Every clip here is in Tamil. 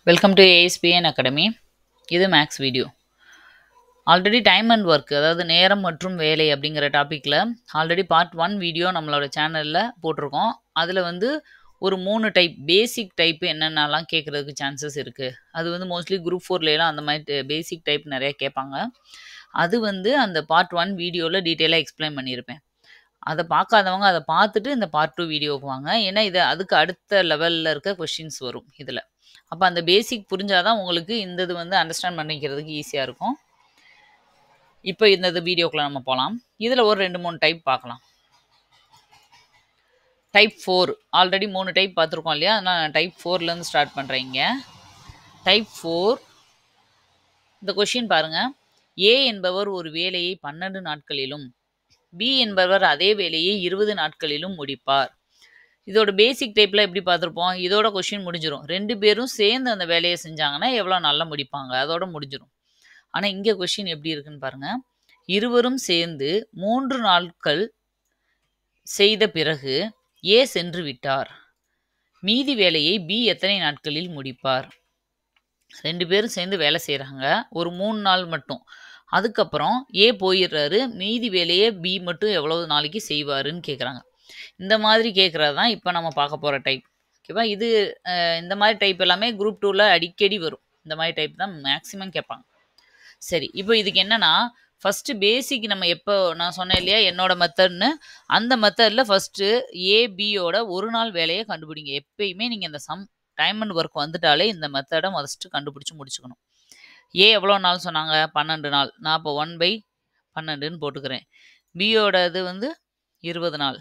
Welcome to ASPN academy. இது maths video. Already time and work, அதாவது நேரம் மற்றும் வேலை அப்படிங்கிற டாப்பிக்கில் ஆல்ரெடி பார்ட் 1 வீடியோ நம்மளோட சேனலில் போட்டிருக்கோம். அதில் ஒரு 3 டைப் பேசிக் டைப் என்னென்னலாம் கேட்குறதுக்கு சான்சஸ் இருக்குது. அது மோஸ்ட்லி குரூப் 4லாம் அந்த மாதிரி பேசிக் டைப் நிறைய கேட்பாங்க. அது அந்த பார்ட் 1 வீடியோவில் டீட்டெயிலாக எக்ஸ்பிளைன் பண்ணியிருப்பேன். அதை பார்க்காதவங்க அதை பார்த்துட்டு இந்த பார்ட் 2 வீடியோவுக்கு வாங்க. ஏன்னா இது அதுக்கு அடுத்த லெவலில் இருக்க கொஷின்ஸ் வரும் இதில். அப்போ அந்த பேசிக் புரிஞ்சாதான் உங்களுக்கு இந்த இது அண்டர்ஸ்டாண்ட் பண்ணிக்கிறதுக்கு ஈஸியாக இருக்கும். இப்போ இந்த வீடியோக்குள்ள நம்ம போகலாம். இதில் ஒரு 2-3 டைப் பார்க்கலாம். டைப் 4 ஆல்ரெடி 3 டைப் பார்த்துருக்கோம் இல்லையா? அதனால் நான் டைப் 4லேருந்து ஸ்டார்ட் பண்ணுறேங்க. டைப் 4 இந்த கொஷின் பாருங்கள். ஏ என்பவர் ஒரு வேலையை 12 நாட்களிலும் பி என்பவர் அதே வேலையை 20 நாட்களிலும் முடிப்பார். இதோட பேசிக் டைப்பில் எப்படி பார்த்துருப்போம்? இதோட கொஷின் முடிஞ்சிடும். 2 பேரும் சேர்ந்து அந்த வேலையை செஞ்சாங்கன்னா எவ்வளோ நல்லா முடிப்பாங்க, அதோட முடிஞ்சிடும். ஆனால் இங்கே கொஷின் எப்படி இருக்குன்னு பாருங்கள். இருவரும் சேர்ந்து 3 நாட்கள் செய்த பிறகு ஏ சென்று விட்டார். மீதி வேலையை பி எத்தனை நாட்களில் முடிப்பார்? 2 பேரும் சேர்ந்து வேலை செய்கிறாங்க, ஒரு 3 நாள் மட்டும். அதுக்கப்புறம் ஏ போயிடுறாரு, மீதி வேலையை பி மட்டும் எவ்வளவு நாளைக்கு செய்வாருன்னு கேட்குறாங்க. இந்த மாதிரி கேட்குறது தான் இப்போ நம்ம பார்க்க போகிற டைப். ஓகேவா? இது இந்த மாதிரி டைப் எல்லாமே குரூப் 2ல் அடிக்கடி வரும். இந்த மாதிரி டைப் தான் மேக்ஸிமம் கேட்பாங்க. சரி, இப்போ இதுக்கு என்னென்னா, ஃபஸ்ட்டு பேசிக் நம்ம எப்போ நான் சொன்னேன் இல்லையா என்னோட மெத்தட்னு, அந்த மெத்தடில் ஃபஸ்ட்டு ஏபியோட ஒரு நாள் வேலையை கண்டுபிடிங்க. எப்பயுமே நீங்கள் இந்த சம் டைம் அண்ட் ஒர்க் வந்துட்டாலே இந்த மெத்தடை ஃபஸ்ட்டு கண்டுபிடிச்சி முடிச்சுக்கணும். ஏ எவ்வளோ நாள் சொன்னாங்க? 12 நாள். நான் இப்போ 1/12ன்னு போட்டுக்கிறேன். பியோட இது 20 நாள்.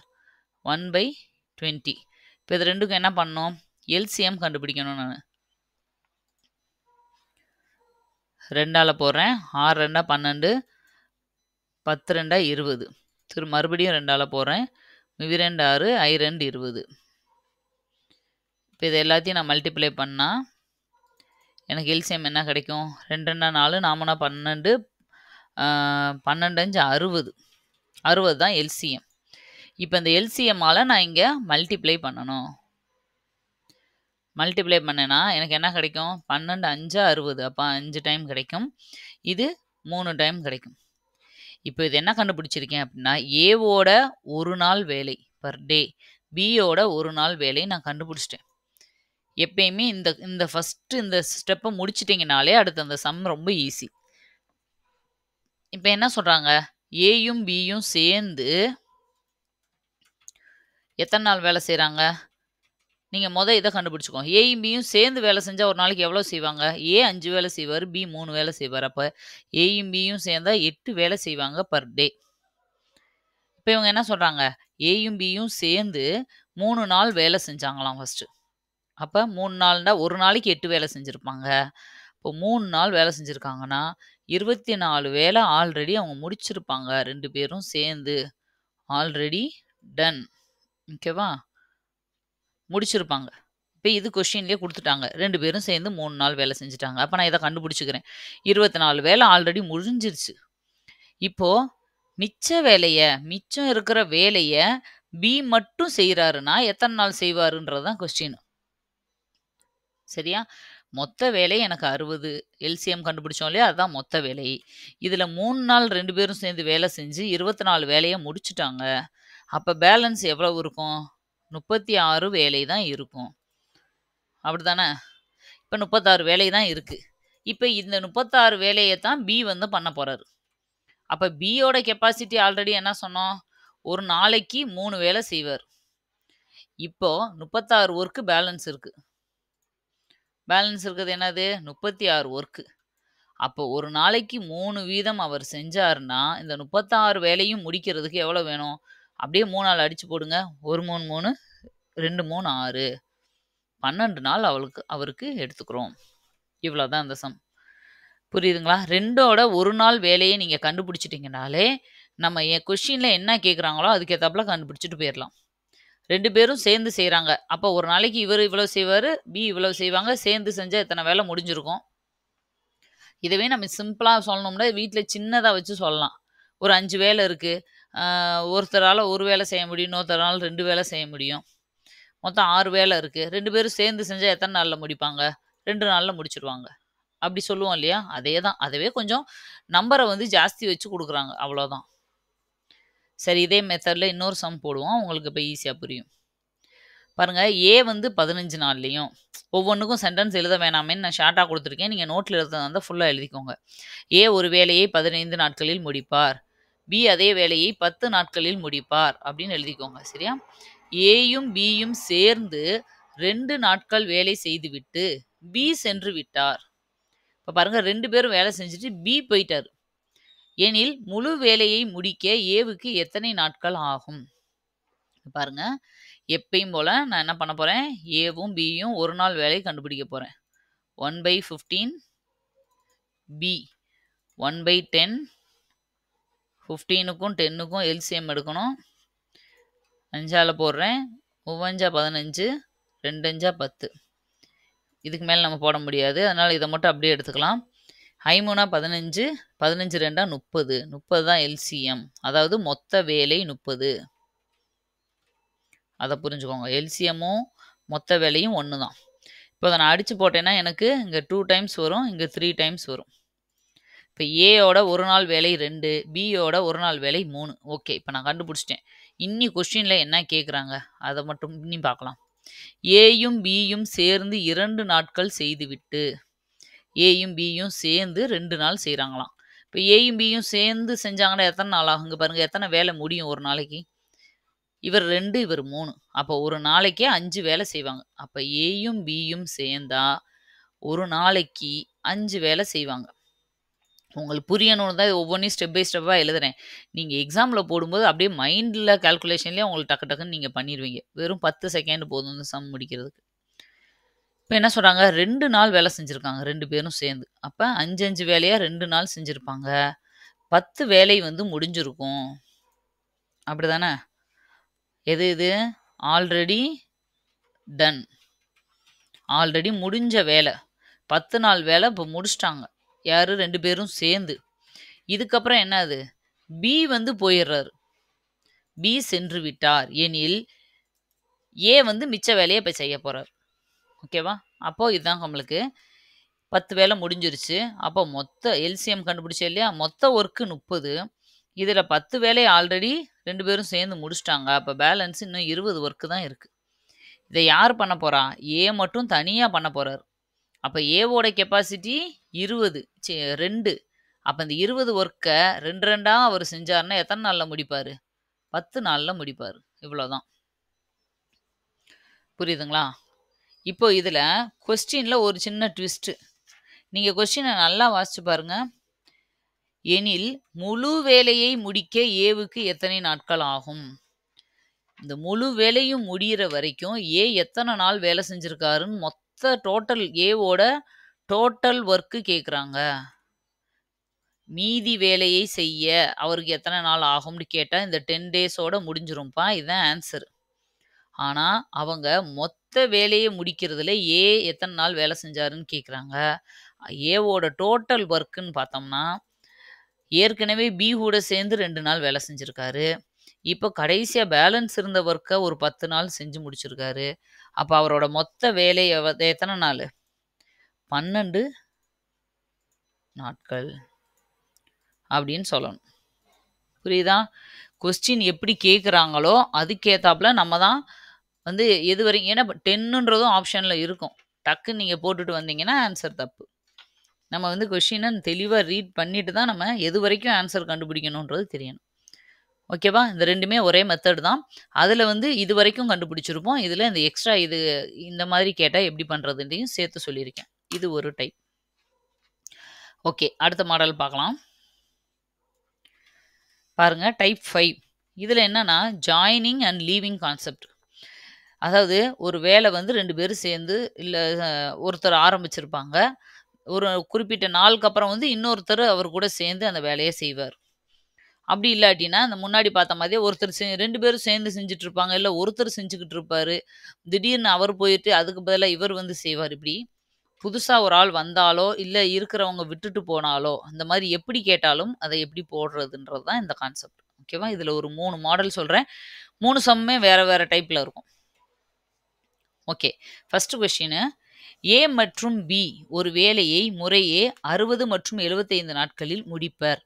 1/20. இப்போ இது ரெண்டுக்கும் என்ன பண்ணணும்? எல்சிஎம் கண்டுபிடிக்கணும். நான் 2ஆல் போடுறேன். 6 2 12, 10 2 20. மறுபடியும் 2ஆல் போடுறேன். 2 6, I 2 20. இப்போ இது எல்லாத்தையும் நான் மல்டிப்ளை பண்ணால் எனக்கு எல்சிஎம் என்ன கிடைக்கும்? 2 2 4, 4 12, 12 5 60. 60 தான் எல்சிஎம். இப்போ இந்த எல்சிஎம்மால் நான் இங்கே மல்டிப்ளை பண்ணணும். மல்டிப்ளை பண்ணேன்னா எனக்கு என்ன கிடைக்கும்? 12 5 60. அப்போ 5 டைம் கிடைக்கும். இது 3 டைம் கிடைக்கும். இப்போ இது என்ன கண்டுபிடிச்சிருக்கேன் அப்படின்னா, ஏவோட ஒரு நாள் வேலை பர் டே, பியோட ஒரு நாள் வேலை நான் கண்டுபிடிச்சிட்டேன். எப்பயுமே இந்த ஃபஸ்ட்டு இந்த ஸ்டெப்பை முடிச்சிட்டிங்கனாலே அடுத்து அந்த சம் ரொம்ப ஈஸி. இப்போ என்ன சொல்கிறாங்க? ஏயும் பியும் சேர்ந்து எத்தனை நாள் வேலை செய்கிறாங்க? நீங்கள் இதை கண்டுபிடிச்சிக்கோங்க. ஏயும் பியும் சேர்ந்து வேலை செஞ்சால் ஒரு நாளைக்கு எவ்வளோ செய்வாங்க? ஏ 5 வேலை செய்வார், பி 3 வேலை செய்வார். அப்போ ஏயும் பியும் சேர்ந்தால் 8 வேலை செய்வாங்க பர் டே. இப்போ இவங்க என்ன சொல்கிறாங்க? ஏயும் பியும் சேர்ந்து 3 நாள் வேலை செஞ்சாங்களாம் ஃபஸ்ட்டு. அப்போ 3 நாள்னா ஒரு நாளைக்கு 8 வேலை செஞ்சுருப்பாங்க. இப்போ 3 நாள் வேலை செஞ்சுருக்காங்கன்னா 24 வேலை ஆல்ரெடி அவங்க முடிச்சிருப்பாங்க. 2 பேரும் சேர்ந்து ஆல்ரெடி டன். ஓகேவா? முடிச்சிருப்பாங்க. இப்போ இது கொஷின்லேயே கொடுத்துட்டாங்க. 2 பேரும் சேர்ந்து 3 நாள் வேலை செஞ்சுட்டாங்க. அப்போ நான் இதை கண்டுபிடிச்சிக்கிறேன். 24 வேலை ஆல்ரெடி முடிஞ்சிருச்சு. இப்போது மிச்சம் இருக்கிற வேலையை பி மட்டும் செய்கிறாருன்னா எத்தனை நாள் செய்வாருன்றது தான் கொஸ்டின். சரியா? மொத்த வேலை எனக்கு 60. எல்சிஎம் கண்டுபிடிச்சோம் இல்லையா? அதுதான் மொத்த வேலை. இதில் 3 நாள் 2 பேரும் சேர்ந்து வேலை செஞ்சு 24 வேலையை முடிச்சுட்டாங்க. அப்போ பேலன்ஸ் எவ்வளவு இருக்கும்? 36 வேலை தான் இருக்கும். அப்படி தானே? இப்போ 36 வேலை தான் இருக்குது. இப்போ இந்த 36 வேலையை தான் பி பண்ண போகிறாரு. அப்போ பியோட கெப்பாசிட்டி ஆல்ரெடி என்ன சொன்னோம்? ஒரு நாளைக்கு 3 வேலை செய்வார். இப்போது 36 ஒர்க்கு பேலன்ஸ் இருக்குது. பேலன்ஸ் இருக்கிறது என்னது? 36 ஒர்க்கு. அப்போ ஒரு நாளைக்கு 3 வீதம் அவர் செஞ்சார்னா இந்த 36 வேலையும் முடிக்கிறதுக்கு எவ்வளோ வேணும்? அப்படியே 3ஆல் அடித்து போடுங்க. 1 3 3, 2 3 6. 12 நாள் அவருக்கு எடுத்துக்கிறோம். இவ்வளோ தான் அந்த சம். புரியுதுங்களா? 2ஓட ஒரு நாள் வேலையை நீங்கள் கண்டுபிடிச்சிட்டிங்கனாலே நம்ம கொஷினில் என்ன கேட்குறாங்களோ அதுக்கேற்றாப்புல கண்டுபிடிச்சிட்டு போயிடலாம். 2 பேரும் சேர்ந்து செய்கிறாங்க. அப்போ ஒரு நாளைக்கு இவர் இவ்வளோ செய்வார், பி இவ்வளோ செய்வாங்க. சேர்ந்து செஞ்சால் எத்தனை வேலை முடிஞ்சிருக்கும்? இதுவே நம்ம சிம்பிளாக சொல்லணும்னா வீட்டில் சின்னதாக வச்சு சொல்லலாம். ஒரு 5 வேலை இருக்குது. ஒருத்தரால் ஒரு வேலை செய்ய முடியும், இன்னொருத்தரால் 2 வேலை செய்ய முடியும். மொத்தம் 6 வேலை இருக்குது. 2 பேரும் சேர்ந்து செஞ்சால் எத்தனை நாளில் முடிப்பாங்க? 2 நாள்ல முடிச்சுருவாங்க. அப்படி சொல்லுவோம் இல்லையா? அதேதான். அதவே கொஞ்சம் நம்பர வந்து ஜாஸ்தி வச்சு குடுக்குறாங்க. அவ்வளோதான். சரி இதே மெத்தட்ல இன்னொரு சம் போடுவோம். உங்களுக்கு இப்ப ஈஸியா புரியும். பாருங்க ஏ வந்து 15 நாள்லயும் ஒவ்வொன்னுக்கும் சென்டென்ஸ் எழுத வேணாமேன்னு நான் ஷார்ட்டா குடுத்துருக்கேன். நீங்க நோட்ல எழுதுறதா இருந்தா ஃபுல்லா எழுதிக்கோங்க. ஏ ஒரு வேலையை 15 நாட்களில் முடிப்பார். பி அதே வேலையை 10 நாட்களில் முடிப்பார் அப்படின்னு எழுதிக்கோங்க. சரியா? ஏயும் பியும் சேர்ந்து 2 நாட்கள் வேலை செய்துவிட்டு பி சென்று விட்டார். இப்ப பாருங்க 2 பேரும் வேலை செஞ்சுட்டு பி போயிட்டாரு. எனில் முழு வேலையை முடிக்க ஏவுக்கு எத்தனை நாட்கள் ஆகும்? பாருங்க எப்பயும் போல நான் என்ன பண்ண போறேன்? ஏவும் பியும் ஒரு நாள் வேலை கண்டுபிடிக்க போறேன். 1/15 பி 1/10 15க்கும் 10க்கும் எல்சிஎம் எடுக்கணும். 5ஆல போடுறேன். 3 15 2 10 இதுக்கு மேல நம்ம போட முடியாது. அதனால இத மட்டும் அப்படியே எடுத்துக்கலாம். 5 15 15 2 30 30 தான் எல்சிஎம். அதாவது மொத்த வேலை 30. அத புரிஞ்சுக்கோங்க. எல்சிஎம்மும் மொத்த வேலையும் ஒண்ணு தான். இப்போ அத நான் அடிச்சு போட்டேன்னா எனக்கு இங்க 2 டைம்ஸ் வரும். இங்க 3 டைம்ஸ் வரும். இப்ப ஏயோட ஒரு நாள் வேலை 2, பியோட ஒரு நாள் வேலை 3. ஓகே. இப்ப நான் கண்டுபிடிச்சிட்டேன். இன்னி கொஸ்டின்ல என்ன கேட்குறாங்க? அத மட்டும் இன்னி பார்க்கலாம். ஏயும் பியும் சேர்ந்து 2 நாட்கள் செய்துவிட்டு ஏயும் பியும் சேர்ந்து 2 நாள் செய்றாங்களாம். இப்ப ஏயும் பியும் சேர்ந்து செஞ்சாங்கன்னா எத்தன நாள் ஆகும்? இங்க பாருங்க எத்தன வேலை முடியும் ஒரு நாளைக்கு? இவர் 2 இவர் 3. அப்போ ஒரு நாளைக்கே 5 வேலை செய்வாங்க. அப்ப ஏயும் பியும் சேர்ந்தா ஒரு நாளைக்கு 5 வேலை செய்வாங்க. உங்களுக்கு புரியணும்னு தான் ஒவ்வொன்னையும் ஸ்டெப் பை ஸ்டெப்பா எழுதுறேன். நீங்க எக்ஸாம்ல போடும்போது அப்படியே மைண்ட்ல கால்குலேஷன்லயே உங்களுக்கு டக்கு டக்குன்னு நீங்க பண்ணிருவீங்க. வெறும் 10 செகண்ட் போதும் இந்த சம் முடிக்கிறதுக்கு. இப்ப என்ன சொல்றாங்க? 2 நாள் வேலை செஞ்சிருக்காங்க 2 பேரும் சேர்ந்து. அப்ப 5, 5 வேலையா 2 நாள் செஞ்சிருப்பாங்க. 10 வேலை வந்து முடிஞ்சிருக்கும். அப்படிதானே? எது இது? Already done. ஆல்ரெடி முடிஞ்ச வேலை. 10 நாள் வேலை இப்ப முடிச்சுட்டாங்க. யாரு? 2 பேரும் சேர்ந்து. இதுக்கப்புறம் என்னது? பி வந்து போயிடுறாரு. பி சென்று விட்டார் எனில் ஏ வந்து மிச்ச வேலையை இப்ப செய்ய போறார். ஓகேவா? அப்போ இதுதான் நம்மளுக்கு 10 வேலை முடிஞ்சிருச்சு. அப்போ மொத்த எல்சிஎம் கண்டுபிடிச்சோம் இல்லையா? மொத்த ஒர்க்கு 30. இதுல 10 வேலையை ஆல்ரெடி 2 பேரும் சேர்ந்து முடிச்சுட்டாங்க. அப்ப பேலன்ஸ் இன்னும் 20 ஒர்க்கு தான் இருக்கு. இதை யார் பண்ண போறா? ஏ மட்டும் தனியா பண்ண போறாரு. அப்ப ஏவோட கெப்பாசிட்டி 20 2. அப்ப இந்த 20 ஒர்க்க 2 2ஆ அவர் செஞ்சாருன்னா எத்தனை நாள்ல முடிப்பாரு? 10 நாள்ல முடிப்பாரு. இவ்வளோதான். புரியுதுங்களா? இப்போ இதுல கொஸ்டின்ல ஒரு சின்ன ட்விஸ்ட். நீங்க கொஸ்டினை நல்லா வாசிச்சு பாருங்க. எனில் முழு வேலையை முடிக்க ஏவுக்கு எத்தனை நாட்கள் ஆகும்? இந்த முழு வேலையும் முடியிற வரைக்கும் ஏ எத்தனை நாள் வேலை செஞ்சிருக்காருன்னு மொத்த டோட்டல் ஏவோட டோட்டல் ஒர்க்கு கேட்குறாங்க. மீதி வேலையை செய்ய அவருக்கு எத்தனை நாள் ஆகும்னு கேட்டா இந்த 10 டேஸோட முடிஞ்சிரும்ப்பா. இதுதான் ஆன்சர். ஆனா அவங்க மொத்த வேலையை முடிக்கிறதுல ஏ எத்தனை நாள் வேலை செஞ்சாருன்னு கேட்குறாங்க. ஏவோட டோட்டல் ஒர்க்குன்னு பார்த்தோம்னா ஏற்கனவே பி கூட சேர்ந்து 2 நாள் வேலை செஞ்சிருக்காரு. இப்போ கடைசியா பேலன்ஸ் இருந்த ஒர்க்க ஒரு 10 நாள் செஞ்சு முடிச்சிருக்காரு. அப்ப அவரோட மொத்த வேலை எத்தனை நாள்? 12 நாட்கள் அப்படின்னு சொல்லணும். புரியுதா? கொஸ்டின் எப்படி கேட்குறாங்களோ அதுக்கேத்தாப்புல நம்ம தான் வந்து எது வரைக்கும் ஏன்னா 10ன்றதும் ஆப்ஷன்ல இருக்கும். டக்குன்னு நீங்க போட்டுட்டு வந்தீங்கன்னா ஆன்சர் தப்பு. நம்ம வந்து கொஸ்டினை தெளிவா ரீட் பண்ணிட்டு தான் நம்ம எது வரைக்கும் ஆன்சர் கண்டுபிடிக்கணுன்றது தெரியணும். ஓகேவா? இந்த 2மே ஒரே மெத்தட் தான். அதுல வந்து இது வரைக்கும் கண்டுபிடிச்சிருப்போம். இதுல இந்த எக்ஸ்ட்ரா இது இந்த மாதிரி கேட்டா எப்படி பண்றதுன்றையும் சேர்த்து சொல்லியிருக்கேன். இது ஒரு டைப். ஓகே. அடுத்த மாடல் பார்க்கலாம். பாருங்க டைப் 5. இதுல என்னன்னா ஜாயினிங் அண்ட் லீவிங் கான்செப்ட். அதாவது ஒரு வேலை வந்து 2 பேரும் சேர்ந்து இல்ல ஒருத்தர் ஆரம்பிச்சிருப்பாங்க. ஒரு குறிப்பிட்ட நாளுக்கு அப்புறம் வந்து இன்னொருத்தர் அவர் கூட சேர்ந்து அந்த வேலையை செய்வார். அப்படி இல்லாட்டினா அந்த முன்னாடி பார்த்த மாதிரியே ஒருத்தர் 2 பேரும் சேர்ந்து செஞ்சுட்டு இருப்பாங்க. இல்ல ஒருத்தர் செஞ்சுக்கிட்டு இருப்பாரு. திடீர்னு அவர் போயிட்டு அதுக்கு பதிலா இவர் வந்து செய்வார். இப்படி புதுசா ஒரு ஆள் வந்தாலோ, இல்ல இருக்கிறவங்க விட்டுட்டு போனாலோ, அந்த மாதிரி எப்படி கேட்டாலும் அதை எப்படி போடுறதுன்றது தான் இந்த கான்செப்ட். ஓகேவா? இதுல ஒரு 3 மாடல் சொல்றேன். 3 சம்மே வேற வேற டைப்ல இருக்கும். ஓகே. ஃபர்ஸ்ட் கொஸ்டின் ஏ மற்றும் பி ஒரு வேலையை முறையே 60 மற்றும் 75 நாட்களில் முடிப்பர்.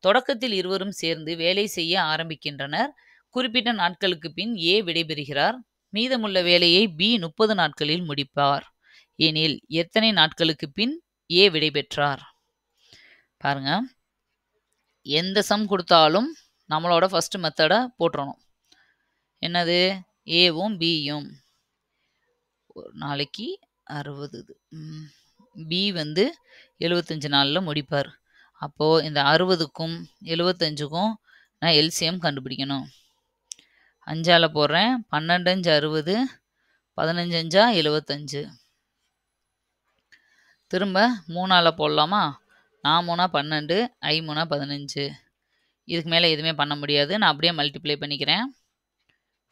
தொடக்கத்தில் இருவரும் சேர்ந்து வேலை செய்ய ஆரம்பிக்கின்றனர். குறிப்பிட்ட நாட்களுக்கு பின் ஏ விடைபெறுகிறார். மீதமுள்ள வேலையை பி 30 நாட்களில் முடிப்பார் எனில் எத்தனை நாட்களுக்கு பின் ஏ விடைபெற்றார்? பாருங்க, எந்த சம் கொடுத்தாலும் நம்மளோட ஃபர்ஸ்ட் மெத்தடை போட்டுறணும். என்னது? ஏவும் பியும் ஒரு நாளைக்கு 60, பி வந்து 75 நாளில் முடிப்பார். அப்போது இந்த 60க்கும் 75க்கும் நான் எல்சிஎம் கண்டுபிடிக்கணும். 5ஆல் போடுறேன். 12 5 60, 15 5 75. திரும்ப 3ஆல் போடலாமா? 4 3 12, 5 3 15. இதுக்கு மேலே எதுவுமே பண்ண முடியாது. நான் அப்படியே மல்டிப்ளை பண்ணிக்கிறேன்.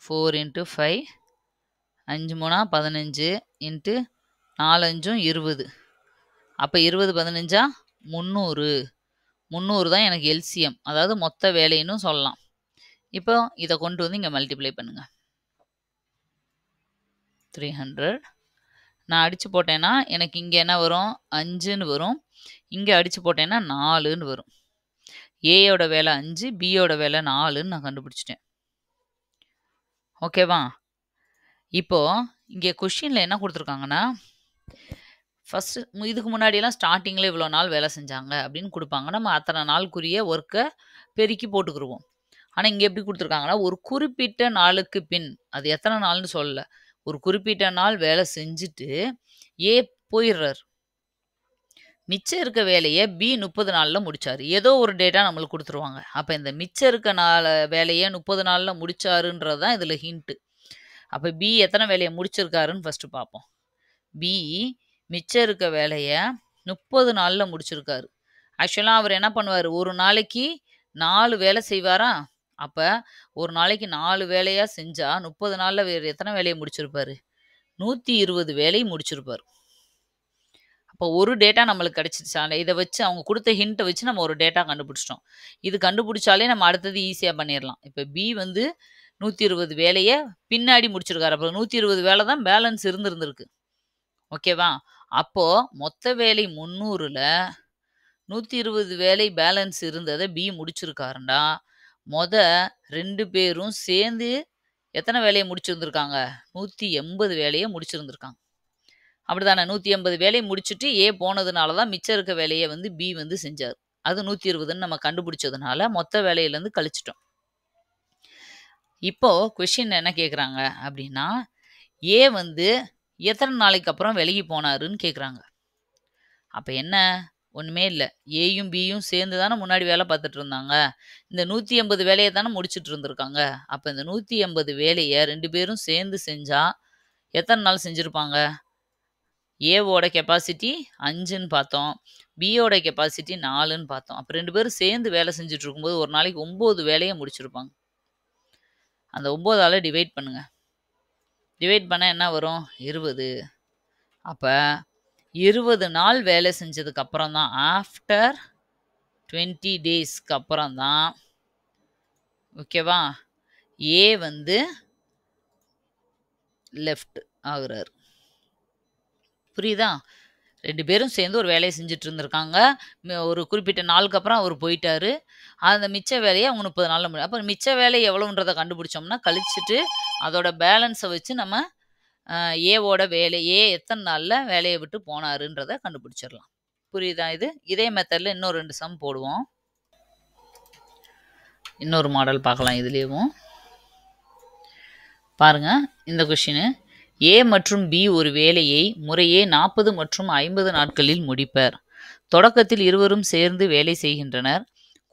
4 × 5, 5 3 15 இன்ட்டு 4 5 20. அப்போ 20 15 300. 300 தான் எனக்கு எல்சிஎம், அதாவது மொத்த வேலைன்னு சொல்லலாம். இப்போ இதை கொண்டு வந்து இங்கே மல்டிப்ளை பண்ணுங்க. 300 நான் அடித்து போட்டேன்னா எனக்கு இங்கே என்ன வரும்? 5ன்னு வரும். இங்கே அடித்து போட்டேன்னா 4ன்னு வரும். ஏயோட வேலை 5, பியோட வேலை 4ன்னு நான் கண்டுபிடிச்சிட்டேன். ஓகேவா? இப்போ இங்கே கொஷினில் என்ன கொடுத்துருக்காங்கன்னா, ஃபஸ்ட்டு இதுக்கு முன்னாடியெல்லாம் ஸ்டார்டிங்கில் இவ்வளோ நாள் வேலை செஞ்சாங்க அப்படின்னு கொடுப்பாங்க. நம்ம அத்தனை நாளுக்குரிய ஒர்க்கை பெருக்கி போட்டுக்கிருவோம். ஆனால் இங்கே எப்படி கொடுத்துருக்காங்கன்னா, ஒரு குறிப்பிட்ட நாளுக்கு பின், அது எத்தனை நாள்னு சொல்லலை, ஒரு குறிப்பிட்ட நாள் வேலை செஞ்சுட்டு ஏ போயிடுறார். மிச்சம் இருக்க வேலையை பி 30 நாளில் முடிச்சார். ஏதோ ஒரு டேட்டா நம்மளுக்கு கொடுத்துருவாங்க. அப்போ இந்த மிச்சம் இருக்க வேலையை 30 நாளில் முடிச்சாருன்றது தான் இதில் ஹிண்ட்டு. அப்போ பி எத்தனை வேலையை முடிச்சிருக்காருன்னு ஃபஸ்ட்டு பார்ப்போம். பி மிச்சம் இருக்க வேலையை 30 நாளில் முடிச்சிருக்காரு. ஆக்சுவலாக அவர் என்ன பண்ணுவார்? ஒரு நாளைக்கு 4 வேலை செய்வாரா? அப்போ ஒரு நாளைக்கு 4 வேலையாக செஞ்சால் 30 நாளில் வேறு எத்தனை வேலையை முடிச்சிருப்பார்? 120 வேலையை முடிச்சிருப்பார். அப்போ ஒரு டேட்டா நம்மளுக்கு கிடச்சிருச்சா? இதை வச்சு அவங்க கொடுத்த ஹிண்ட்டை வச்சு நம்ம ஒரு டேட்டா கண்டுபிடிச்சிட்டோம். இது கண்டுபிடிச்சாலே நம்ம அடுத்தது ஈஸியாக பண்ணிடலாம். இப்போ பி வந்து 120 வேலையை பின்னாடி முடிச்சிருக்காரு. அப்புறம் 120 வேலை தான் பேலன்ஸ் இருந்திருக்கு. ஓகேவா? அப்போது மொத்த வேலை 300ல் 120 வேலை பேலன்ஸ் இருந்ததை பி முடிச்சிருக்காருண்டா, 2 பேரும் சேர்ந்து எத்தனை வேலையை முடிச்சிருந்துருக்காங்க? 180 வேலையை முடிச்சிருந்துருக்காங்க. அப்படிதானே? 180 வேலையை முடிச்சுட்டு ஏ போனதுனால தான் மிச்சம் இருக்க வேலையை வந்து பி வந்து செஞ்சார். அது 120ன்னு நம்ம கண்டுபிடிச்சதுனால மொத்த வேலையிலேருந்து கழிச்சிட்டோம். இப்போ கொஷின் என்ன கேட்குறாங்க அப்படின்னா, ஏ வந்து எத்தனை நாளைக்கு அப்புறம் விலகி போனாருன்னு கேட்குறாங்க. அப்போ என்ன? ஒன்றுமே இல்லை. ஏயும் பியும் சேர்ந்து தானே முன்னாடி வேலை பார்த்துட்டு இருந்தாங்க. இந்த 180 வேலையை தானே முடிச்சுட்டு இருந்திருக்காங்க. அப்போ இந்த 180 வேலையை 2 பேரும் சேர்ந்து செஞ்சால் எத்தனை நாள் செஞ்சுருப்பாங்க? ஏவோட கெப்பாசிட்டி 5ன்னு பார்த்தோம், பியோட கெப்பாசிட்டி 4ன்னு பார்த்தோம். அப்போ 2 பேரும் சேர்ந்து வேலை செஞ்சுட்டு இருக்கும்போது ஒரு நாளைக்கு 9 வேலையை முடிச்சிருப்பாங்க. அந்த 9ஆல் டிவைட் பண்ணுங்க. டிவைட் பண்ணால் என்ன வரும்? 20. அப்போ 20 நாள் வேலை செஞ்சதுக்கு அப்புறம் தான், ஆஃப்டர் 20 டேஸ்க்கு அப்புறம் தான், ஓகேவா, ஏ வந்து லெஃப்ட் ஆகுறாரு. புரியுதா? 2 பேரும் சேர்ந்து ஒரு வேலையை செஞ்சுட்டு இருந்திருக்காங்க. ஒரு குறிப்பிட்ட நாளுக்கு அப்புறம் அவர் போயிட்டாரு. அந்த மிச்ச வேலையை அவங்க 30 நாளில் முடியும். அப்போ மிச்ச வேலை எவ்வளோன்றதை கண்டுபிடிச்சோம்னா, கழிச்சிட்டு அதோட பேலன்ஸை வச்சு நம்ம ஏவோட வேலை, ஏ எத்தனை நாளில் வேலையை விட்டு போனாருன்றதை கண்டுபிடிச்சிடலாம். புரியுதா? இதே மெத்தடில் இன்னும் 2 சம் போடுவோம். இன்னொரு மாடல் பார்க்கலாம். இதுலேயும் பாருங்க, இந்த கொஷின், ஏ மற்றும் பி ஒரு வேலையை முறையே 40 மற்றும் 50 நாட்களில் முடிப்பர். தொடக்கத்தில் இருவரும் சேர்ந்து வேலை செய்கின்றனர்.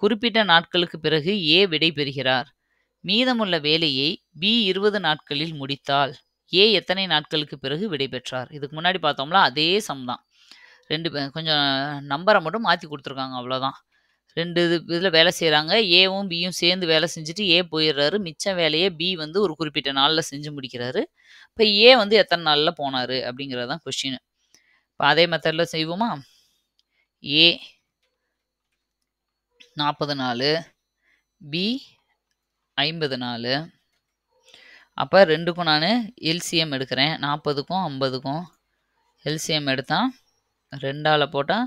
குறிப்பிட்ட நாட்களுக்கு பிறகு ஏ விடை பெறுகிறார். மீதமுள்ள வேலையை பி 20 நாட்களில் முடித்தால் ஏ எத்தனை நாட்களுக்கு பிறகு விடை பெற்றார்? இதுக்கு முன்னாடி பார்த்தோம்ல, அதே சம் தான். 2 கொஞ்சம் நம்பரை மட்டும் மாற்றி கொடுத்துருக்காங்க, அவ்வளோதான். 2 இதில் வேலை செய்கிறாங்க. ஏவும் பியும் சேர்ந்து வேலை செஞ்சுட்டு ஏ போயிடுறாரு. மிச்ச வேலையை பி வந்து ஒரு குறிப்பிட்ட நாளில் செஞ்சு முடிக்கிறாரு. இப்போ ஏ வந்து எத்தனை நாளில் போனார் அப்படிங்கிறது தான் கொஷின். இப்போ அதே மெத்தடில் செய்வோமா? ஏ 40 நாள், பி 50 நாள். அப்போ 2க்கும் நான் எல்சிஎம் எடுக்கிறேன். 40க்கும் 50க்கும் எல்சிஎம் எடுத்தா 2ஆல போட்டா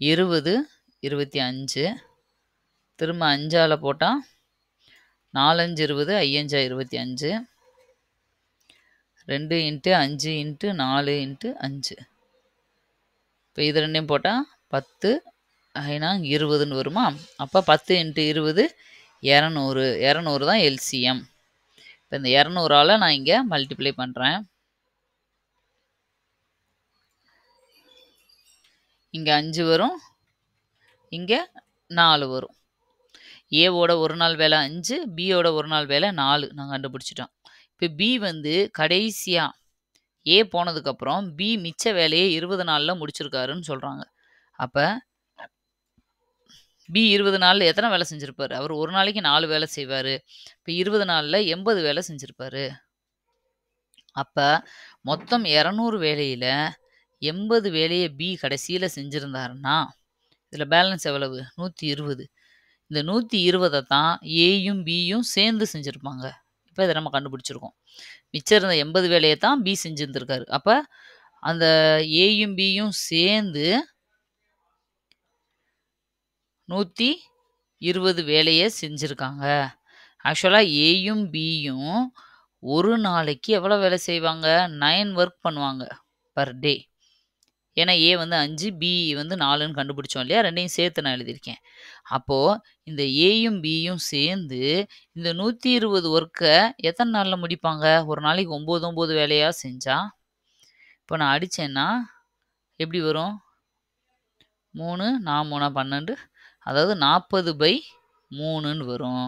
20, 25. திரும்ப 5ஆல போட்டா 4 5 20, 5 5 25. 2 × 5 × 4 × 5. இப்போ இது ரெண்டையும் போட்டால் 10 ஐனா 20ன்னு வருமா? அப்போ 10 × 20 200. 200 தான் எல்சிஎம். இப்போ இந்த 200ஆல் நான் இங்கே மல்டிப்ளை பண்ணுறேன். இங்கே 5 வரும், இங்கே 4 வரும். ஏவோட ஒரு நாள் வேலை 5, பியோட ஒரு நாள் வேலை 4 நாங்கள் கண்டுபிடிச்சிட்டோம். இப்போ பி வந்து கடைசியாக ஏ போனதுக்கப்புறம் பி மிச்ச வேலையை 20 நாளில் முடிச்சிருக்காருன்னு சொல்கிறாங்க. அப்போ பி 20 நாளில் எத்தனை வேலை செஞ்சுருப்பார்? அவர் ஒரு நாளைக்கு 4 வேலை செய்வார். இப்போ 20 நாளில் 80 வேலை செஞ்சுருப்பார். அப்போ மொத்தம் 200 வேலையில் 80 வேலையை பி கடைசியில் செஞ்சுருந்தாருன்னா இதில் பேலன்ஸ் எவ்வளவு? 120. இந்த 120 தான் ஏயும் பியும் சேர்ந்து செஞ்சுருப்பாங்க. இப்போ இதை நம்ம கண்டுபிடிச்சிருக்கோம். மிச்சம் இருந்த 80 வேலையை தான் பி செஞ்சுருந்துருக்காரு. அப்போ அந்த ஏயும் பியும் சேர்ந்து 120 வேலையை செஞ்சுருக்காங்க. ஆக்சுவலாக ஏயும் பியும் ஒரு நாளைக்கு எவ்வளோ வேலை செய்வாங்க? 9 ஒர்க் பண்ணுவாங்க பர் டே. ஏன்னா ஏ வந்து 5, பி வந்து 4ன்னு கண்டுபிடிச்சோம் இல்லையா? ரெண்டையும் சேர்த்து நான் எழுதியிருக்கேன். அப்போது இந்த ஏயும் பியும் சேர்ந்து இந்த 120 ஒர்க்கை எத்தனை நாளில் முடிப்பாங்க? ஒரு நாளைக்கு 9 9 வேலையாக செஞ்சா இப்போ நான் அடித்தேன்னா எப்படி வரும்? 3 நான் 3 12, அதாவது 40/3ன்னு வரும்.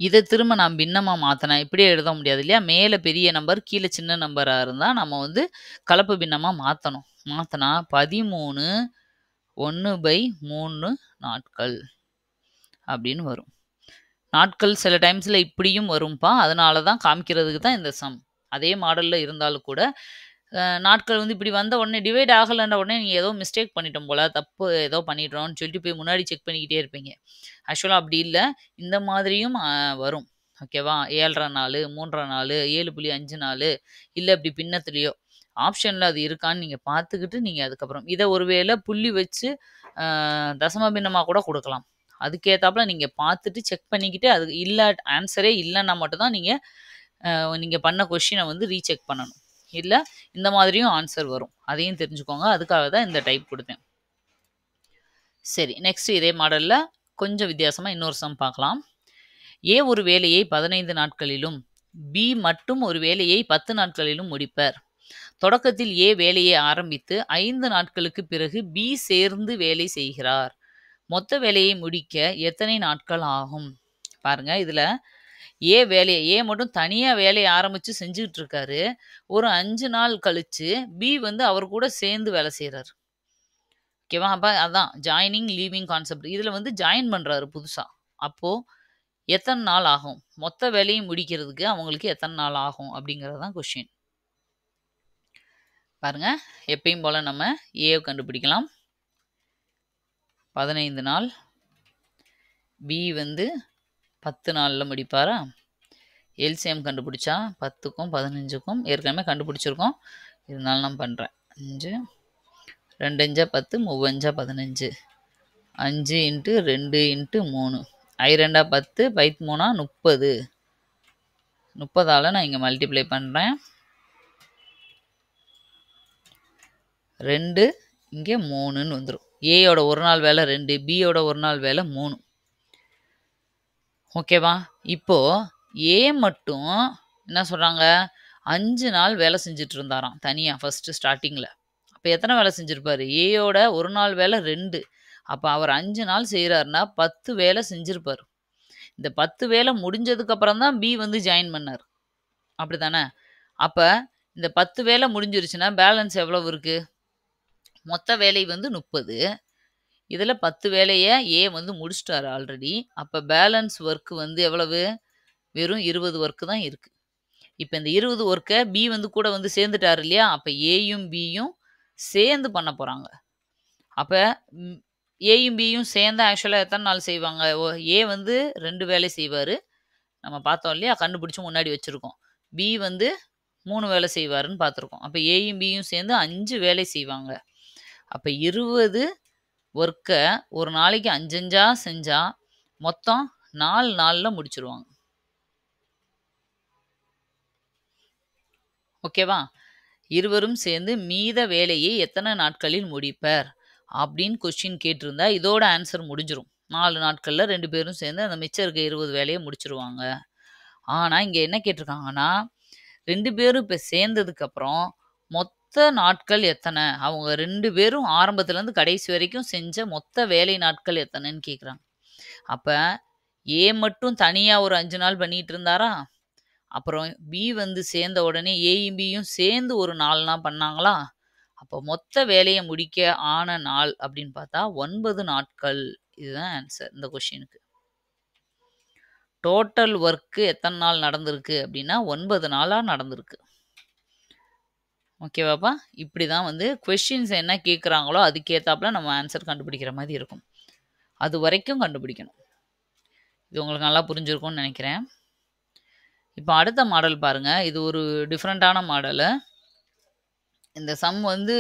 இதை திரும்ப நான் பின்னமாக மாற்றினேன். இப்படியே எழுத முடியாது இல்லையா? மேலே பெரிய நம்பர், கீழே சின்ன நம்பராக இருந்தால் நம்ம வந்து கலப்பு பின்னமாக மாற்றணும். மாற்றினா 13 1/3 நாட்கள் அப்படின்னு வரும். நாட்கள் சில டைம்ஸில் இப்படியும் வரும்பா. அதனால தான் காமிக்கிறதுக்கு தான் இந்த சம். அதே மாடலில் இருந்தாலும் கூட நாட்கள் வந்து இப்படி வந்த உடனே டிவைட் ஆகலைன்ற உடனே நீங்கள் ஏதோ மிஸ்டேக் பண்ணிட்டோம் போல், தப்பு ஏதோ பண்ணிட்டோம்னு சொல்லிட்டு போய் முன்னாடி செக் பண்ணிக்கிட்டே இருப்பீங்க. ஆக்சுவலாக அப்படி இல்லை, இந்த மாதிரியும் வரும். ஓகேவா? 7.5 நாள், 3.5 நாள், 7.5 நாள், இல்லை இப்படி பின்னத்துலேயோ ஆப்ஷனில் அது இருக்கான்னு நீங்கள் பார்த்துக்கிட்டு நீங்கள் அதுக்கப்புறம் இதை ஒருவேளை புள்ளி வச்சு தசம பின்னமாக கூட கொடுக்கலாம். அதுக்கேற்றாப்புல நீங்கள் பார்த்துட்டு செக் பண்ணிக்கிட்டு அது இல்லை ஆன்சரே இல்லைன்னா மட்டும்தான் நீங்கள் பண்ண கொஷினை வந்து ரீசெக் பண்ணணும். இல்லை இந்த மாதிரியும் ஆன்சர் வரும். அதையும் தெரிஞ்சுக்கோங்க. அதுக்காக தான் இந்த டைப் கொடுத்தேன். சரி, நெக்ஸ்ட் இதே மாடலில் கொஞ்சம் வித்தியாசமாக இன்னொரு சம் பார்க்கலாம். ஏ ஒரு வேலையை 15 நாட்களிலும் பி மட்டும் ஒரு வேலையை 10 நாட்களிலும் முடிப்பர். தொடக்கத்தில் ஏ வேலையை ஆரம்பித்து 5 நாட்களுக்கு பிறகு பி சேர்ந்து வேலை செய்கிறார். மொத்த வேலையை முடிக்க எத்தனை நாட்கள் ஆகும்? பாருங்க, இதில் ஏ மட்டும் தனியாக வேலையை ஆரம்பித்து செஞ்சுக்கிட்டு இருக்காரு. ஒரு 5 நாள் கழித்து பி வந்து அவர் கூட சேர்ந்து வேலை செய்கிறார். ஓகேவா? அப்போ அதான் ஜாயினிங் லீவிங் கான்செப்ட். இதில் வந்து ஜாயின் பண்ணுறாரு புதுசாக. அப்போது எத்தனை நாள் ஆகும்? மொத்த வேலையை முடிக்கிறதுக்கு அவங்களுக்கு எத்தனை நாள் ஆகும் அப்படிங்கிறது தான் கொஷின். பாருங்கள், எப்பயும் போல் நம்ம ஏவை கண்டுபிடிக்கலாம். 15 நாள், பி வந்து 10 நாளில் முடிப்பாரா? எல்சிஎம் கண்டுபிடிச்சா 10க்கும் 15க்கும் ஏற்கனவே கண்டுபிடிச்சிருக்கோம். இருந்தாலும் நான் பண்ணுறேன். 5 2 5 10, 3 5 15, 5 × 2 × 3, 2 10, 3 30. 30ஆல் நான் இங்கே மல்டிப்ளை பண்ணுறேன். 2 இங்கே 3ன்னு வந்துடும். ஏயோட ஒரு நாள் வேலை 2, பியோட ஒரு நாள் வேலை 3. ஓகேவா? இப்போது ஏ மட்டும் என்ன சொல்கிறாங்க? 5 நாள் வேலை செஞ்சுட்டு இருந்தாராம் தனியாக ஃபஸ்ட்டு ஸ்டார்டிங்கில். அப்போ எத்தனை வேலை செஞ்சுருப்பார்? ஏயோட ஒரு நாள் வேலை 2. அப்போ அவர் 5 நாள் செய்கிறாருன்னா 10 வேலை செஞ்சுருப்பார். இந்த 10 வேலை முடிஞ்சதுக்கப்புறம் தான் பி வந்து ஜாயின் பண்ணார். அப்படி தானே? அப்போ இந்த 10 வேலை முடிஞ்சிருச்சுன்னா பேலன்ஸ் எவ்வளவு இருக்குது? மொத்த வேலை வந்து 30. இதில் 10 வேலையை ஏ வந்து முடிச்சிட்டாரு ஆல்ரெடி. அப்போ பேலன்ஸ் ஒர்க்கு வந்து எவ்வளவு? வெறும் 20 ஒர்க்கு தான் இருக்குது. இப்போ இந்த 20 ஒர்க்கை பி வந்து கூட வந்து சேர்ந்துட்டார் இல்லையா? அப்போ ஏயும் பியும் சேர்ந்து பண்ண போகிறாங்க. அப்போ ஏயும் பியும் சேர்ந்து ஆக்சுவலாக எத்தனை நாள் செய்வாங்க? ஏ வந்து 2 வேலை செய்வார். நம்ம பார்த்தோம் இல்லையா? கண்டுபிடிச்சி முன்னாடி வச்சுருக்கோம். பி வந்து 3 வேலை செய்வாருன்னு பார்த்துருக்கோம். அப்ப ஏயும் பியும் சேர்ந்து 5 வேலை செய்வாங்க. அப்ப 20 ஒர்க்க ஒரு நாளைக்கு 5 5ஆ செஞ்சா மொத்தம் 4 நாள்ல முடிச்சுருவாங்க. ஓகேவா? இருவரும் சேர்ந்து மீத வேலையை எத்தனை நாட்களில் முடிப்பர்? அப்படின்னு கொஸ்டின் கேட்டிருந்தா இதோட ஆன்சர் முடிஞ்சிரும். 4 நாட்கள்ல 2 பேரும் சேர்ந்து அந்த மிச்சம் இருக்க 20 வேலைய முடிச்சுருவாங்க. ஆனா, இங்க என்ன கேட்டிருக்காங்கன்னா, 2 பேரும் இப்ப சேர்ந்ததுக்கு அப்புறம் மொத்த நாட்கள் எத்தனை? அவங்க 2 பேரும் ஆரம்பத்துலருந்து கடைசி வரைக்கும் செஞ்ச மொத்த வேலை நாட்கள் எத்தனைன்னு கேட்குறாங்க. அப்ப ஏ மட்டும் தனியா ஒரு 5 நாள் பண்ணிட்டு இருந்தாரா? அப்புறம் பி வந்து சேர்ந்த உடனே ஏயும் பியும் சேர்ந்து ஒரு 4 நாள் பண்ணாங்களா? அப்போ மொத்த வேலைய முடிக்க ஆன நாள் அப்படின்னு பார்த்தா 9 நாட்கள். இதுதான் ஆன்சர் இந்த கொஸ்டினுக்கு. டோட்டல் ஒர்க் எத்தனை நாள் நடந்திருக்கு அப்படின்னா 9 நாளா நடந்திருக்கு. ஓகேவாப்பா? இப்படி தான் வந்து கொஸ்டின்ஸ் என்ன கேட்குறாங்களோ அதுக்கேத்தாப்புல நம்ம ஆன்சர் கண்டுபிடிக்கிற மாதிரி இருக்கும். அது வரைக்கும் கண்டுபிடிக்கணும். இது உங்களுக்கு நல்லா புரிஞ்சிருக்கும்னு நினைக்கிறேன். இப்போ அடுத்த மாடல் பாருங்க. இது ஒரு டிஃப்ரெண்ட்டான மாடலு. இந்த சம் வந்து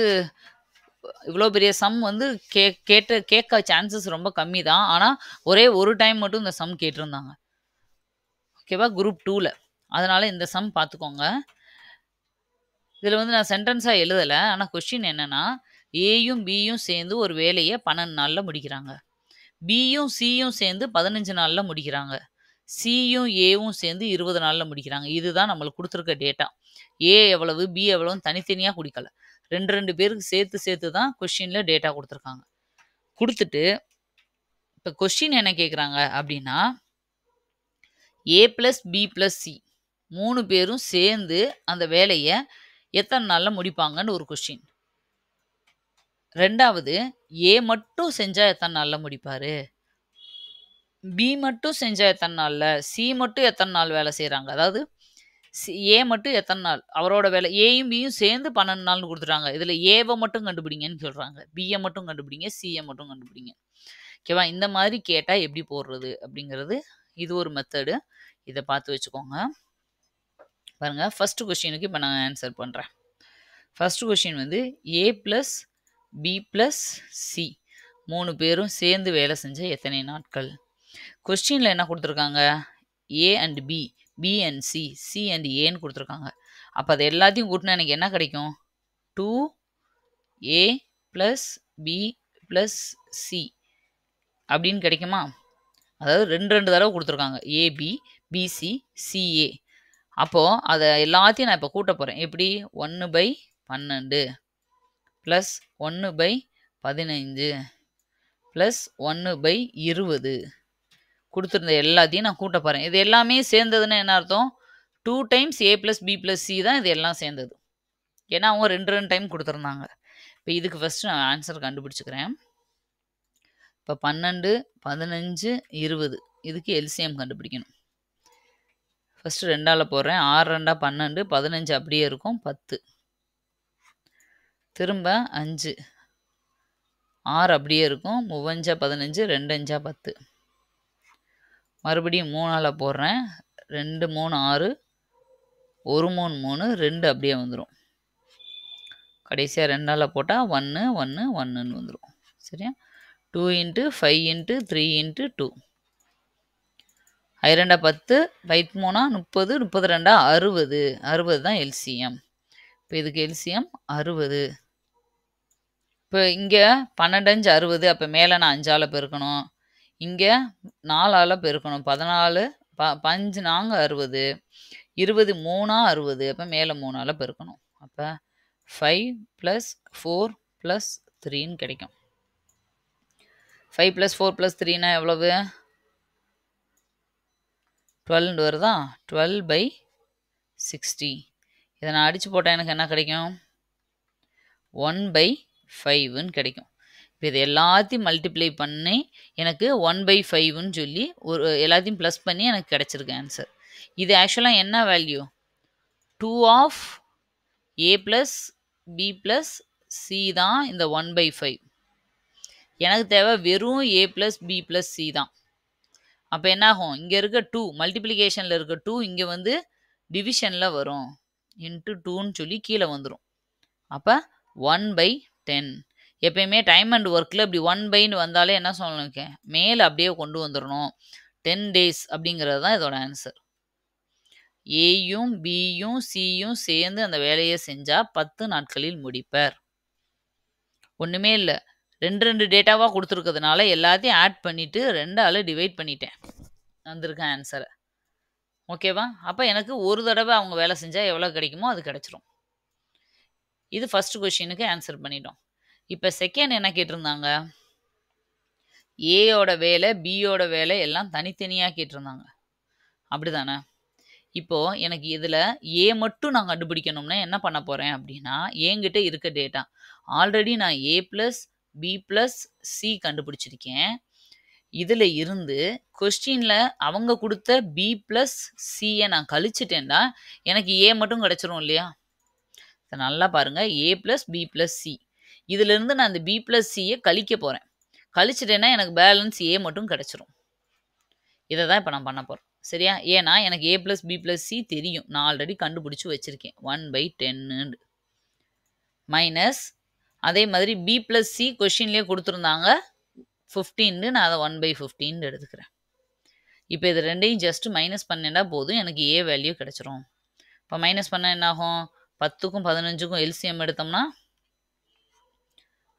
இவ்வளோ பெரிய சம் வந்து கேட்க சான்சஸ் ரொம்ப கம்மி தான். ஆனா, ஒரே ஒரு டைம் மட்டும் இந்த சம் கேட்டிருந்தாங்க. ஓகேவா? குரூப் 2ல. அதனால இந்த சம் பார்த்துக்கோங்க. இதில வந்து நான் சென்டென்ஸா எழுதல. ஆனா கொஸ்டின் என்னன்னா, ஏயும் பியும் சேர்ந்து ஒரு வேலைய 12 நாள்ல முடிக்கிறாங்க. பியும் சியும் சேர்ந்து 15 நாள்ல முடிக்கிறாங்க. சியும் ஏவும் சேர்ந்து 20 நாள்ல முடிக்கிறாங்க. இதுதான் நம்மளுக்கு குடுத்துருக்க டேட்டா. ஏ எவ்வளவு, பி எவ்வளவுன்னு தனித்தனியா குடுக்கல. 2 பேருக்கு சேர்த்து தான் கொஸ்டின்ல டேட்டா குடுத்துருக்காங்க. குடுத்துட்டு, இப்ப கொஸ்டின் என்ன கேட்குறாங்க அப்படின்னா, ஏ பிளஸ் பி பிளஸ் சி 3 பேரும் சேர்ந்து அந்த வேலைய எத்தனை நாள்ல முடிப்பாங்கன்னு ஒரு கொஸ்டின். 2வது ஏ மட்டும் செஞ்சா எத்தனை நாள்ல முடிப்பாரு? பி மட்டும் செஞ்சா எத்தனை நாள்ல? சி மட்டும் எத்தனை நாள் வேலை செய்றாங்க? அதாவது ஏ மட்டும் எத்தனை நாள்? அவரோட வேலை ஏயும் பியும் சேர்ந்து 12 நாள்னு குடுத்துட்டாங்க. இதுல ஏவ மட்டும் கண்டுபிடிங்கன்னு சொல்றாங்க. பிய மட்டும் கண்டுபிடிங்க, சிய மட்டும் கண்டுபிடிங்க. ஓகேவா? இந்த மாதிரி கேட்டா எப்படி போடுறது அப்படிங்கிறது இது ஒரு மெத்தடு. இத பார்த்து வச்சுக்கோங்க. பாருங்க ஃபர்ஸ்ட் கொஸ்டினுக்கு இப்ப நான் ஆன்சர் பண்றேன். ஃபர்ஸ்ட் கொஸ்டின் வந்து ஏ பிளஸ் பி பிளஸ் சி 3 பேரும் சேர்ந்து வேலை செஞ்ச எத்தனை நாட்கள்? கொஸ்டின்ல என்ன குடுத்துருக்காங்க? A and B, B and C, C and ஏன்னு குடுத்துருக்காங்க. அப்ப அது எல்லாத்தையும் கூட்டினா எனக்கு என்ன கிடைக்கும்? 2a plus B plus C அப்படின்னு கிடைக்குமா? அதாவது 2 தடவை குடுத்துருக்காங்க. AB, BC, CA. அப்போ அத எல்லாத்தையும் நான் இப்ப கூட்ட போறேன். எப்படி? 1/12 பிளஸ் 1/15 பிளஸ் 1/20 குடுத்திருந்த எல்லாத்தையும் நான் கூட்ட போறேன். இது எல்லாமே சேர்ந்ததுன்னா என்ன அர்த்தம்? 2 டைம்ஸ் ஏ பிளஸ் பி பிளஸ் சி தான் இது எல்லாம் சேர்ந்தது. ஏன்னா அவங்க 2 டைம் குடுத்திருந்தாங்க. இப்ப இதுக்கு ஃபர்ஸ்ட் நான் ஆன்சர் கண்டுபிடிச்சுக்கிறேன். இப்ப 12, 15, 20 இதுக்கு எல்சிஎம் கண்டுபிடிக்கணும். ஃபர்ஸ்ட் 2ஆல போடுறேன். 6 2 12, 15 அப்படியே இருக்கும் 10. திரும்ப 5 6 அப்படியே இருக்கும். 3 15, 2 5 10. மறுபடியும் 3ஆல போடுறேன். 2 3 6, 1 3 3, 2 அப்படியே வந்துரும். கடைசியா 2ஆல போட்டா 1 1 1ன்னு வந்துரும். சரியா? 2 × 5 × 3 × 2. 2 10, 3 30, 32 60. 60 தான் எல்சிஎம். இப்போ இதுக்கு எல்சிஎம் 60. இப்போ இங்க 12 5 60. அப்ப மேல நான் 5ஆல பெருக்கணும். இங்க 4ஆல பெருக்கணும். 14 5 4 60. 20 3 60. அப்ப மேல 3ஆல பெருக்கணும். அப்ப 5 + 4 + 3ன்னு கிடைக்கும். 5 + 4 + 3னா எவ்வளவு? 12 வருதா? 12/60. இதை நான் அடிச்சு போட்டா எனக்கு என்ன கிடைக்கும்? 1/5ன்னு கிடைக்கும். இப்போ இது எல்லாத்தையும் மல்டிப்ளை பண்ணி எனக்கு 1/5ன்னு சொல்லி ஒரு எல்லாத்தையும் ப்ளஸ் பண்ணி எனக்கு கிடைச்சிருக்கு ஆன்சர். இது ஆக்சுவலாக என்ன value? 2 of A plus B plus C தான் இந்த 1/5. எனக்கு தேவை வெறும் A plus B plus C தான். அப்போ என்ன ஆகும்? இங்கே இருக்க 2 மல்டிப்ளிகேஷனில் இருக்க 2 இங்கே வந்து டிவிஷனில் வரும். இன்ட்டு 2ன்னு சொல்லி கீழே வந்துடும். அப்போ 1/10. எப்பயுமே டைம் அண்ட் ஒர்க்கில் இப்படி 1/ன்னு வந்தாலே என்ன சொல்லிருக்கேன், மேலே அப்படியே கொண்டு வந்துடணும். 10 days அப்படிங்கிறது தான் இதோட ஆன்சர். ஏயும் பியும் சியும் சேர்ந்து அந்த வேலையை செஞ்சால் 10 நாட்களில் முடிப்பர். ஒன்றுமே இல்லை, 2 டேட்டாவாக கொடுத்துருக்கிறதுனால எல்லாத்தையும் ஆட் பண்ணிவிட்டு 2ஆல் டிவைட் பண்ணிட்டேன், வந்திருக்கேன் ஆன்சரை. ஓகேவா? அப்போ எனக்கு ஒரு தடவை அவங்க வேலை செஞ்சால் எவ்வளோ கிடைக்குமோ அது கிடைச்சிரும். இது ஃபர்ஸ்ட் கொஸ்டினுக்கு ஆன்சர் பண்ணிட்டோம். இப்போ செகண்ட் என்ன கேட்டிருந்தாங்க, ஏயோட வேலை பியோட வேலை எல்லாம் தனித்தனியாக கேட்டிருந்தாங்க, அப்படிதானே? இப்போது எனக்கு இதில் ஏ மட்டும் நான் கண்டுபிடிக்கணும்னா என்ன பண்ண போகிறேன் அப்படின்னா, என்கிட்ட இருக்க டேட்டா ஆல்ரெடி நான் ஏ ப்ளஸ் பி ப்ளஸ் சி கண்டுபிடிச்சிருக்கேன். இதில் இருந்து கொஸ்டினில் அவங்க கொடுத்த பி ப்ளஸ் சியை நான் கழிச்சிட்டேன்னா எனக்கு ஏ மட்டும் கிடச்சிரும் இல்லையா? நல்லா பாருங்கள், ஏ ப்ளஸ் பி ப்ளஸ் சி, இதிலிருந்து நான் இந்த பி ப்ளஸ் சியை கழிக்க போகிறேன். கழிச்சிட்டேன்னா எனக்கு பேலன்ஸ் ஏ மட்டும் கிடச்சிரும். இதை தான் இப்போ நான் பண்ண போகிறேன், சரியா? ஏன்னா எனக்கு ஏ ப்ளஸ் பி ப்ளஸ் சி தெரியும், நான் ஆல்ரெடி கண்டுபிடிச்சி வச்சுருக்கேன். 1/10 மைனஸ் அதே மாதிரி பி ப்ளஸ் சி கொஷின்லேயே கொடுத்துருந்தாங்க 15, நான் அதை 1/15 எடுத்துக்கிறேன். இப்போ இது ரெண்டையும் ஜஸ்ட் மைனஸ் பண்ணேன்னா போதும், எனக்கு ஏ வேல்யூ கிடச்சிரும். இப்போ மைனஸ் பண்ணால் என்ன ஆகும், 10க்கும் 15க்கும் எல்சிஎம் எடுத்தோம்னா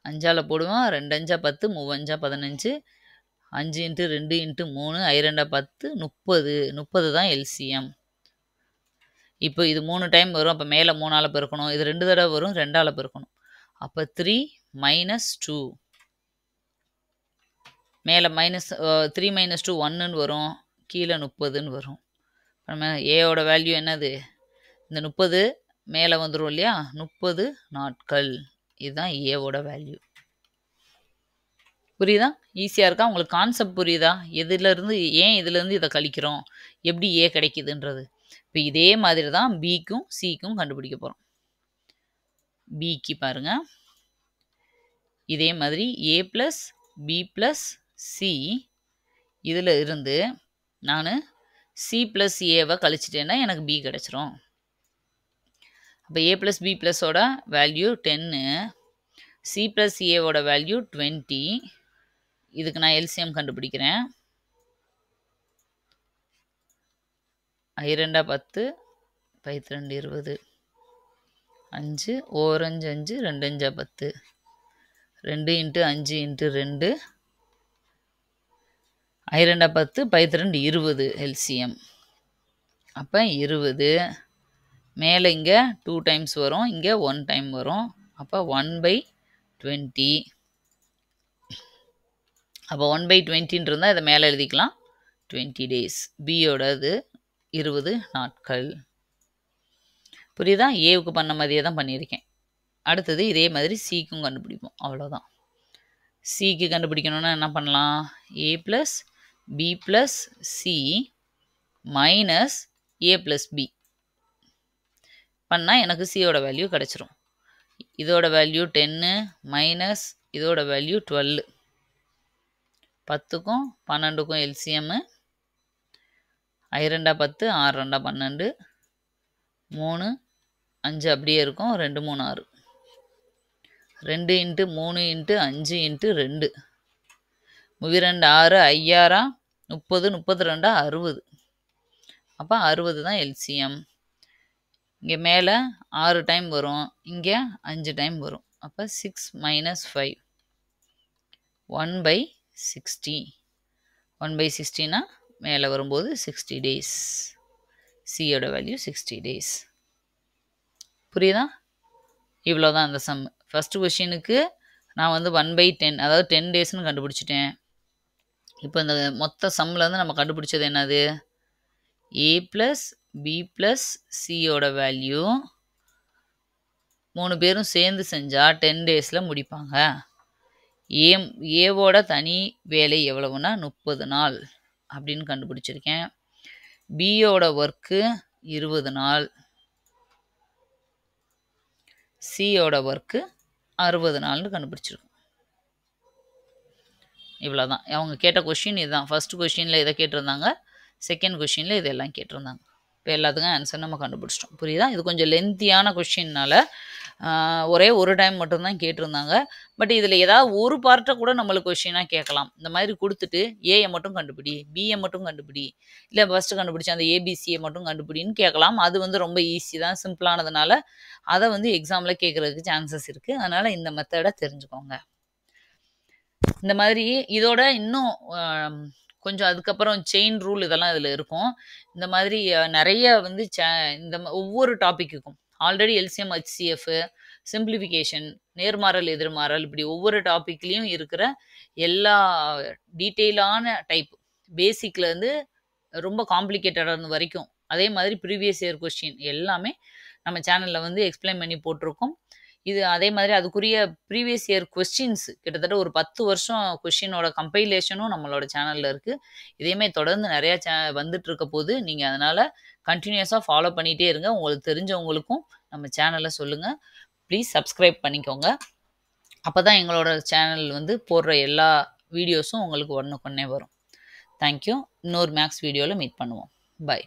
5ஆல் போடுவோம், 2 5 10, 3 5 15, 5 × 2 × 3, 5 2 10, 30 தான் எல்சிஎம். இப்போ இது 3 டைம் வரும், அப்போ மேலே 3ஆல் பெருக்கணும், இது 2 தடவை வரும், 2ஆல் பெருக்கணும். அப்போ 3 - 2, மேலே -3 - 2 1ன்னு வரும், கீழே 30ன்னு வரும். நம்ம ஏயோட வேல்யூ என்னது, இந்த 30 மேலே வந்துடும் இல்லையா, 30 நாட்கள். இதுதான் ஏவோட வேல்யூ. புரியுதா? ஈஸியாக இருக்கா உங்களுக்கு? கான்செப்ட் புரியுதா? எதுலேருந்து ஏன் இதுலேருந்து இதை கழிக்கிறோம், எப்படி ஏ கிடைக்குதுன்றது. இப்போ இதே மாதிரி தான் பிக்கும் சிக்கும் கண்டுபிடிக்க போகிறோம். பிக்கு பாருங்கள், இதே மாதிரி ஏ ப்ளஸ் பி ப்ளஸ் சி, இதில் இருந்து நான் சி ப்ளஸ் ஏவை கழிச்சிட்டேன்னா எனக்கு பி கிடச்சிரும். அப்போ ஏ ப்ளஸ் பி ப்ளஸோட வேல்யூ 10, சி ப்ளஸ் ஏவோட வேல்யூ 20. இதுக்கு நான் எல்சிஎம் கண்டுபிடிக்கிறேன். 5 2 10, 5 2 20, 5 1 5 5, 2 5 10, 2 × 5 × 2, 5 2 10, 5 2 20 எல்சிஎம். அப்போ 20 மேலே இங்கே 2 டைம்ஸ் வரும், இங்கே 1 டைம் வரும். அப்போ 1/20. அப்போ 1/20 இருந்தால் இதை மேலே எழுதிக்கலாம், 20 days. பியோடது 20 நாட்கள். புரியுதா? ஏவுக்கு பண்ண மாதிரியே தான் பண்ணியிருக்கேன். அடுத்தது இதே மாதிரி சிக்கும் கண்டுபிடிப்போம், அவ்வளோதான். சிக்கு கண்டுபிடிக்கணுன்னா என்ன பண்ணலாம், A plus B plus C minus A plus B பண்ணால் எனக்கு சியோட வேல்யூ கிடச்சிரும். இதோட வேல்யூ 10 மைனஸ் இதோட வேல்யூ 12. 10க்கும் 12க்கும் எல்சிஎம்மு 5 2 10, 6 2 12, 3 5 அப்படியே இருக்கும், 2 3 6, 2 × 3 × 5 × 2, 2 6, 5 30, 32 60. அப்போ 60 தான் எல்சிஎம். இங்கே மேலே 6 டைம் வரும், இங்கே 5 டைம் வரும். அப்போ 6 - 5, 1/60. 1/60னா மேலே வரும்போது 60 days. சியோட வேல்யூ 60 days. புரியுதா? இவ்வளோ தான் அந்த சம். ஃபஸ்ட்டு கொஷினுக்கு நான் 1/10, அதாவது 10 daysன்னு கண்டுபிடிச்சிட்டேன். இப்போ இந்த மொத்த சம்மில் நம்ம கண்டுபிடிச்சது என்னது, ஏ ப்ளஸ் பி ப்ளஸ் சியோட வேல்யூ 3 பேரும் சேர்ந்து செஞ்சால் 10 daysல முடிப்பாங்க. ஏவோட தனி வேலை எவ்வளவுன்னா 30 நாள் அப்படின்னு கண்டுபிடிச்சிருக்கேன். பியோட ஒர்க்கு 20 நாள், சியோட ஒர்க்கு 60 நாள்னு கண்டுபிடிச்சிருக்கோம். இவ்வளோ தான் அவங்க கேட்ட கொஷின். இதுதான் ஃபஸ்ட்டு கொஷினில் இதை கேட்டிருந்தாங்க, செகண்ட் கொஷினில் இதெல்லாம் கேட்டிருந்தாங்க. இப்போ எல்லாத்துக்கும் ஆன்சர் நம்ம கண்டுபிடிச்சிட்டோம். புரியுதா? இது கொஞ்சம் லென்த்தியான கொஸ்டின்னால ஒரே ஒரு டைம் மட்டும் தான் கேட்டிருந்தாங்க. பட் இதில ஏதாவது ஒரு பார்ட்ட கூட நம்மளுக்கு கொஸ்டினா கேட்கலாம். இந்த மாதிரி குடுத்துட்டு ஏய மட்டும் கண்டுபிடி, பிய மட்டும் கண்டுபிடி, இல்ல ஃபர்ஸ்ட்டு கண்டுபிடிச்ச அந்த ஏபிசிய மட்டும் கண்டுபிடின்னு கேட்கலாம். அது வந்து ரொம்ப ஈஸி தான், சிம்பிளானதுனால அத வந்து எக்ஸாம்ல கேட்கறதுக்கு சான்சஸ் இருக்கு. அதனால இந்த மெத்தட தெரிஞ்சுக்கோங்க. இந்த மாதிரி இதோட இன்னும் கொஞ்சம் அதுக்கப்புறம் செயின் ரூல் இதெல்லாம் இதில இருக்கும். இந்த மாதிரி நெறைய வந்து ஒவ்வொரு டாபிக்குக்கும் ஆல்ரெடி எல்சிஎம், ஹெச்சிஎஃப், சிம்ப்ளிஃபிகேஷன், நேர்மாறல், எதிர்மாறல் இப்படி ஒவ்வொரு டாபிக்லயும் இருக்கிற எல்லா டீட்டெயிலான டைப் பேசிக்லேருந்து ரொம்ப காம்ப்ளிகேட்டடான வரைக்கும், அதே மாதிரி ப்ரீவியஸ் இயர் கொஸ்டின் எல்லாமே நம்ம சேனல்ல வந்து எக்ஸ்பிளைன் பண்ணி போட்டிருக்கோம். இது அதே மாதிரி அதுக்குரிய ப்ரீவியஸ் இயர் கொஸ்டின்ஸ் கிட்டத்தட்ட ஒரு 10 வருஷம் கொஸ்டினோட கம்பைலேஷனும் நம்மளோட சேனல்ல இருக்கு. இதையுமே தொடர்ந்து நெறைய வந்துட்டு இருக்க போது. நீங்க அதனால கன்டினியூஸா ஃபாலோ பண்ணிட்டே இருங்க. உங்களுக்கு தெரிஞ்சவங்களுக்கும் நம்ம சேனல சொல்லுங்க. ப்ளீஸ் சப்ஸ்கிரைப் பண்ணிக்கோங்க. அப்பதான் எங்களோட சேனல் வந்து போடுற எல்லா வீடியோஸும் உங்களுக்கு உடனுக்குடனே வரும். Thank you. இன்னொரு மேத்ஸ் வீடியோல மீட் பண்ணுவோம். பை.